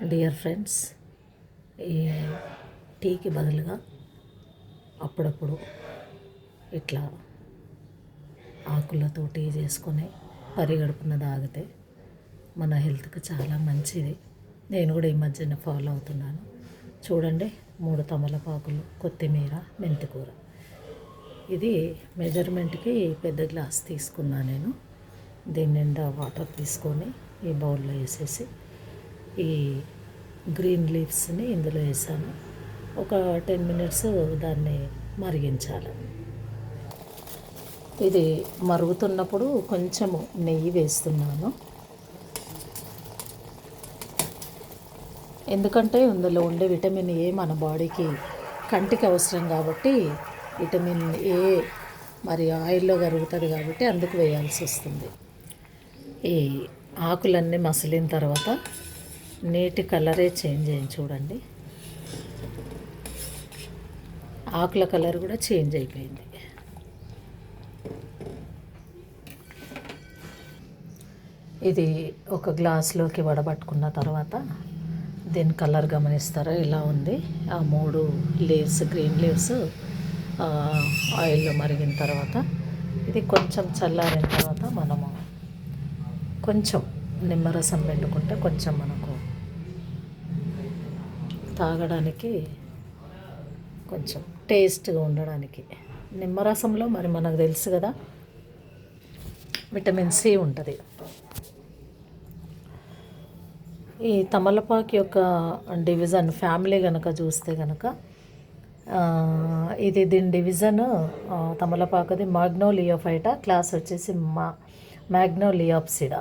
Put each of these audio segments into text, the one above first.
Dear friends, ఈ టీకి బదులుగా అప్పుడప్పుడు ఇట్లా ఆకులతో టీ చేసుకొని పరిగడుపున తాగితే మన హెల్త్కి చాలా మంచిది. నేను కూడా ఈ మధ్యన ఫాలో అవుతున్నాను. చూడండి, 3 తమలపాకులు, కొత్తిమీర, మెంతికూర. ఇది మెజర్మెంట్కి పెద్ద గ్లాస్ తీసుకున్నా నేను. దీని నిండా వాటర్ తీసుకొని ఈ బౌల్లో వేసేసి ఈ గ్రీన్ లీవ్స్ని ఇందులో వేసాను. ఒక 10 మినిట్స్ దాన్ని మరిగించాలి. ఇది మరుగుతున్నప్పుడు కొంచెము నెయ్యి వేస్తున్నాను. ఎందుకంటే ఇందులో ఉండే విటమిన్ ఏ మన బాడీకి కంటికి అవసరం కాబట్టి, విటమిన్ ఏ మరి ఆయిల్లో కరుగుతుంది కాబట్టి అందుకు వేయాల్సి వస్తుంది. ఈ ఆకులన్నీ మసిలిన తర్వాత నీటి కలరే చేంజ్ అయింది చూడండి. ఆకుల కలర్ కూడా చేంజ్ అయిపోయింది. ఇది ఒక గ్లాస్లోకి వడబట్టుకున్న తర్వాత దీని కలర్ గమనిస్తారా ఇలా ఉంది. ఆ 3 లీవ్స్, గ్రీన్ లీవ్స్ ఆయిల్లో మరిగిన తర్వాత ఇది కొంచెం చల్లారిన తర్వాత మనము కొంచెం నిమ్మరసం పిండుకుంటే కొంచెం మనకు తాగడానికి కొంచెం టేస్ట్గా ఉండడానికి. నిమ్మరసంలో మరి మనకు తెలుసు కదా, విటమిన్ సి ఉంటుంది. ఈ తమలపాకు యొక్క డివిజన్ ఫ్యామిలీ కనుక చూస్తే కనుక దీని డివిజన్ తమలపాకుది మాగ్నోలియోఫైటా, క్లాస్ వచ్చేసి మ్యాగ్నోలియాప్సిడా.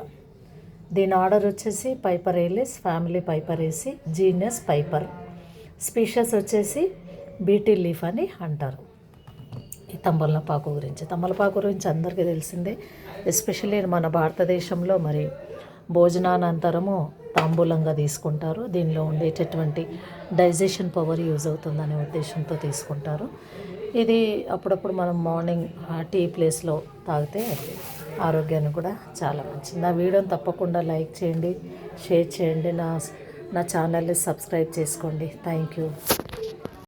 దీని ఆర్డర్ వచ్చేసి పైపరేలిస్, ఫ్యామిలీ పైపరేసి, జీనస్ పైపర్, స్పీషస్ వచ్చేసి బీటీ లీఫ్ అని అంటారు. ఈ తమలపాకు గురించి అందరికీ తెలిసిందే. ఎస్పెషల్లీ మన భారతదేశంలో మరి భోజనానంతరము తాంబూలంగా తీసుకుంటారు. దీనిలో ఉండేటటువంటి డైజెషన్ పవర్ యూజ్ అవుతుందనే ఉద్దేశంతో తీసుకుంటారు. ఇది అప్పుడప్పుడు మనం మార్నింగ్ టీ ప్లేస్లో తాగితే ఆరోగ్యానికి కూడా చాలా మంచిది. నా వీడియోని తప్పకుండా లైక్ చేయండి, షేర్ చేయండి, నా ఛానల్ని సబ్స్క్రైబ్ చేసుకోండి. Thank you.